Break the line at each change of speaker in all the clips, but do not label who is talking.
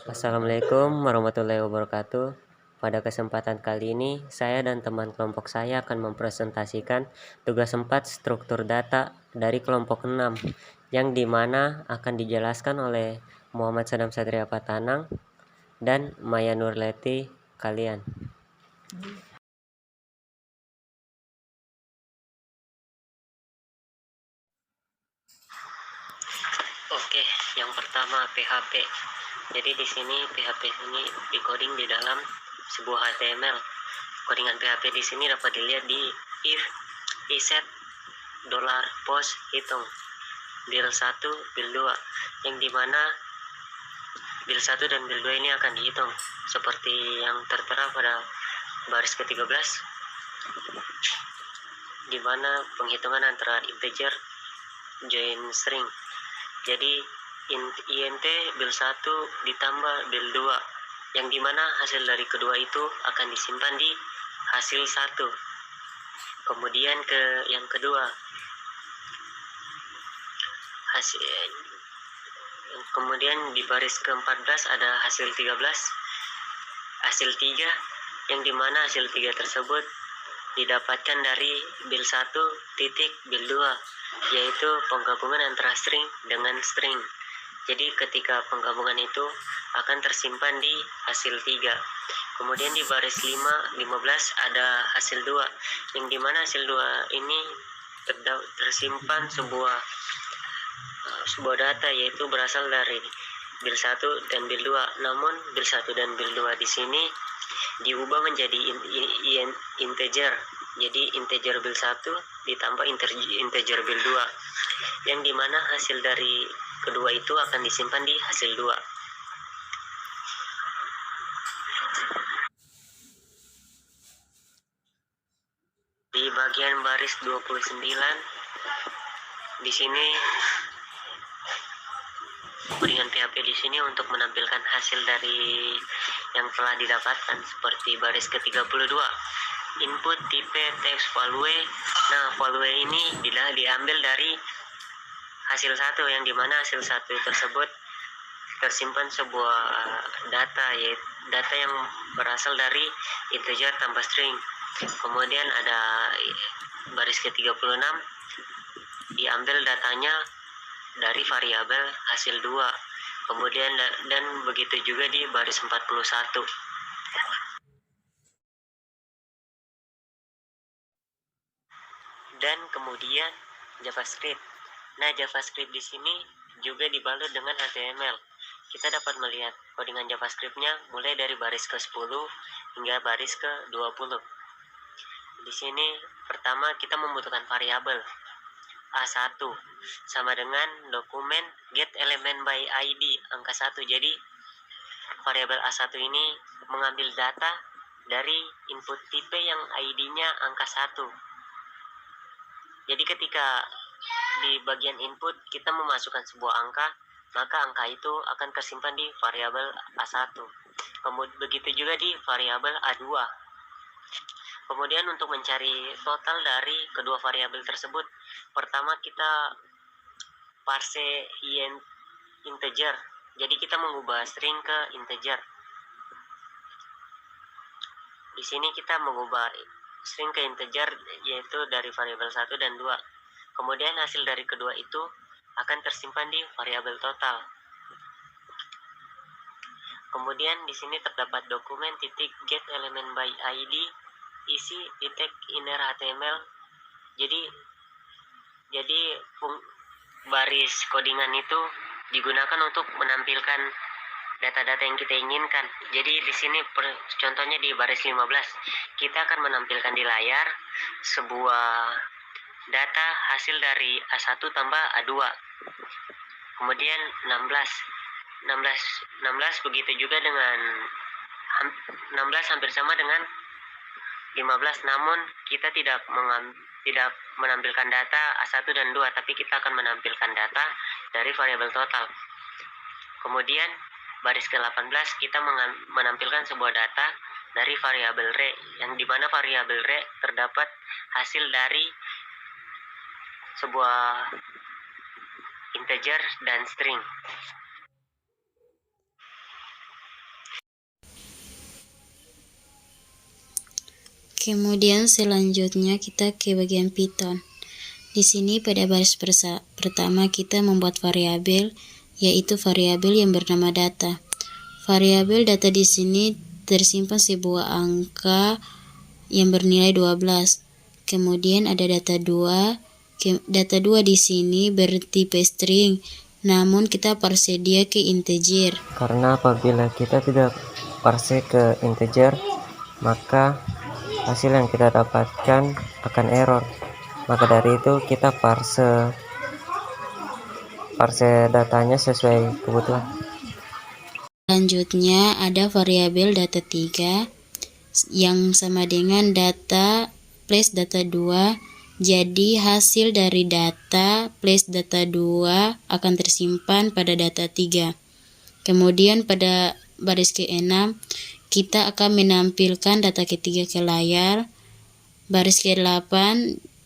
Assalamualaikum warahmatullahi wabarakatuh. Pada kesempatan kali ini, saya dan teman kelompok saya akan mempresentasikan tugas 4 struktur data dari kelompok 6, yang dimana akan dijelaskan oleh Muhammad Sadam Satria Patanang dan Maya Nurleti kalian. Oke, yang pertama PHP. Jadi di sini PHP ini di-coding di dalam sebuah HTML. Codingan PHP di sini dapat dilihat di if iset $post hitung bil 1 bil 2, yang dimana bil 1 dan bil 2 ini akan dihitung seperti yang tertera pada baris ke-13, dimana penghitungan antara integer join string. Jadi int bil 1 ditambah bil 2, yang dimana hasil dari kedua itu akan disimpan di hasil 1. Kemudian ke yang kedua, kemudian di baris ke-14 ada hasil 13, hasil 3, yang dimana hasil 3 tersebut didapatkan dari bil 1 titik bil 2, yaitu penggabungan antara string dengan string. Jadi ketika penggabungan itu akan tersimpan di hasil 3. Kemudian di baris 15 ada hasil 2, yang dimana hasil 2 ini tersimpan sebuah data, yaitu berasal dari bil 1 dan bil 2. Namun bil 1 dan bil 2 di sini diubah menjadi integer. Jadi integer bil 1 ditambah integer bil 2, yang dimana hasil dari kedua itu akan disimpan di hasil 2. Di bagian baris 29 di sini codingan PHP di sini untuk menampilkan hasil dari yang telah didapatkan seperti baris ke-32, input tipe text value. Nah, value ini diambil dari hasil 1, yang dimana hasil 1 tersebut tersimpan sebuah data, yaitu data yang berasal dari integer tambah string. Kemudian ada baris ke-36, diambil datanya dari variabel hasil 2. Kemudian dan begitu juga di baris 41. Dan kemudian JavaScript. Nah, JavaScript di sini juga dibalut dengan HTML. Kita dapat melihat codingan JavaScript-nya mulai dari baris ke-10 hingga baris ke-20. Di sini pertama kita membutuhkan variabel A1 sama dengan dokumen get element by ID angka 1. Jadi variabel A1 ini mengambil data dari input tipe yang ID-nya angka 1. Jadi ketika di bagian input kita memasukkan sebuah angka, maka angka itu akan tersimpan di variabel A1. Kemudian begitu juga di variabel A2. Kemudian untuk mencari total dari kedua variabel tersebut, pertama kita parse integer. Jadi kita mengubah string ke integer. Di sini kita mengubah string ke integer, yaitu dari variabel 1 dan 2. Kemudian hasil dari kedua itu akan tersimpan di variabel total. Kemudian di sini terdapat dokumen titik get element by ID isi titik inner HTML. Jadi baris codingan itu digunakan untuk menampilkan data-data yang kita inginkan. Jadi di sini contohnya di baris 15 kita akan menampilkan di layar sebuah data hasil dari A1 tambah A2. Kemudian 16 begitu juga dengan 16 hampir sama dengan 15, namun kita tidak menampilkan data A1 dan 2, tapi kita akan menampilkan data dari variabel total. Kemudian baris ke-18 kita menampilkan sebuah data dari variabel re, yang dimana variabel re terdapat hasil dari sebuah integer dan string.
Kemudian selanjutnya kita ke bagian Python. Di sini pada baris pertama kita membuat variabel, yaitu variabel yang bernama data. Variabel data di sini tersimpan sebuah angka yang bernilai 12. Kemudian ada data 2. Data 2 di sini bertipe string, namun kita parse dia ke integer.
Karena apabila kita tidak parse ke integer, maka hasil yang kita dapatkan akan error. Maka dari itu kita parse datanya sesuai kebutuhan.
Selanjutnya ada variabel data 3 yang sama dengan data plus data 2. Jadi hasil dari data plus data 2 akan tersimpan pada data 3. Kemudian pada baris ke-6 kita akan menampilkan data ketiga ke layar. Baris ke-8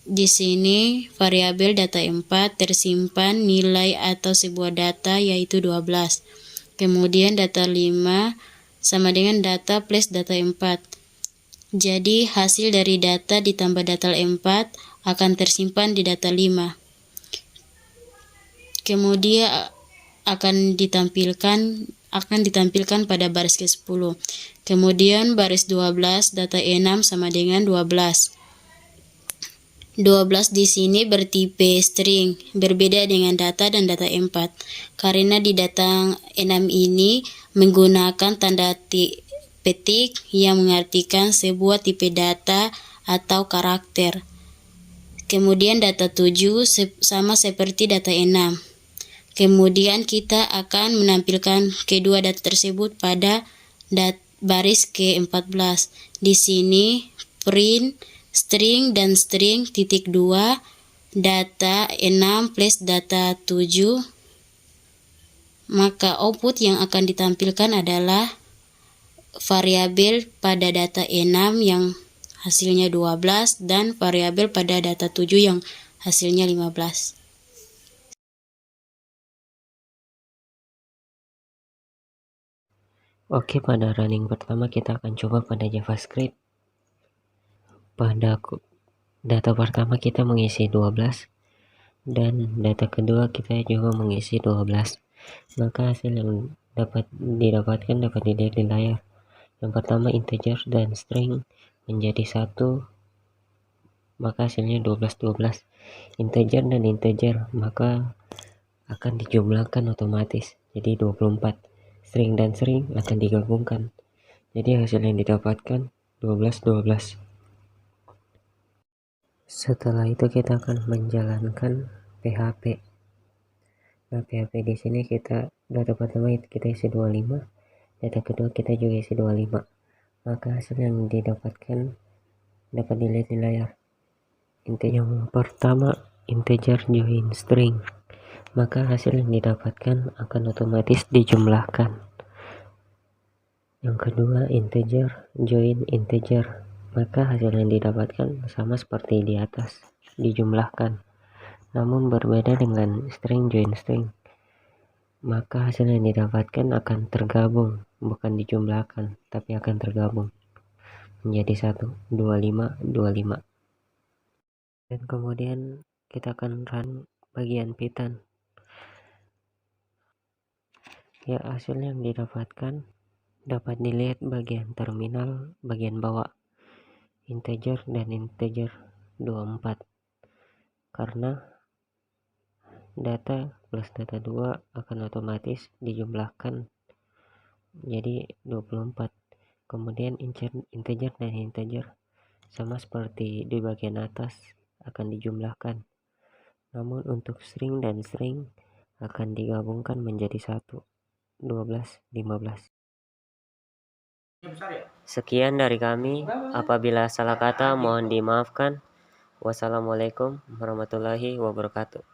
di sini variabel data 4 tersimpan nilai atau sebuah data yaitu 12. Kemudian data 5 sama dengan data plus data 4. Jadi hasil dari data ditambah data 4 akan tersimpan di data 5. Kemudian akan ditampilkan pada baris ke-10. Kemudian baris 12 data 6 sama dengan 12. 12 di sini bertipe string, berbeda dengan data dan data 4. Karena di data 6 ini menggunakan tanda petik yang mengartikan sebuah tipe data atau karakter. Kemudian data 7 sama seperti data 6. Kemudian kita akan menampilkan kedua data tersebut pada baris ke-14. Di sini print string dan string titik 2 data 6 plus data 7, maka output yang akan ditampilkan adalah variabel pada data 6 yang hasilnya 12 dan variabel pada data 7 yang hasilnya 15.
Oke, pada running pertama kita akan coba pada JavaScript. Pada data pertama kita mengisi 12 dan data kedua kita juga mengisi 12. Maka hasil yang dapat dilihat di layar. Yang pertama integer dan string menjadi satu, maka hasilnya 12. Integer dan integer maka akan dijumlahkan otomatis jadi 24. String dan string akan digabungkan, jadi hasil yang didapatkan 12. Setelah itu kita akan menjalankan PHP. Nah, PHP di sini kita data pertama kita isi 25, data kedua kita juga isi 25. Maka hasil yang didapatkan dapat dilihat di layar. Yang pertama integer join string, maka hasil yang didapatkan akan otomatis dijumlahkan. Yang kedua integer join integer, maka hasil yang didapatkan sama seperti di atas, dijumlahkan. Namun berbeda dengan string join string, maka hasil yang didapatkan akan tergabung, bukan dijumlahkan, tapi akan tergabung menjadi 25. Dan kemudian kita akan run bagian Python. Ya, hasil yang didapatkan dapat dilihat bagian terminal bagian bawah, integer dan integer 24. Karena data plus data 2 akan otomatis dijumlahkan jadi 24. Kemudian integer dan integer sama seperti di bagian atas akan dijumlahkan. Namun untuk string dan string akan digabungkan menjadi 1, 12, 15. Sekian dari kami. Apabila salah kata mohon dimaafkan. Wassalamualaikum warahmatullahi wabarakatuh.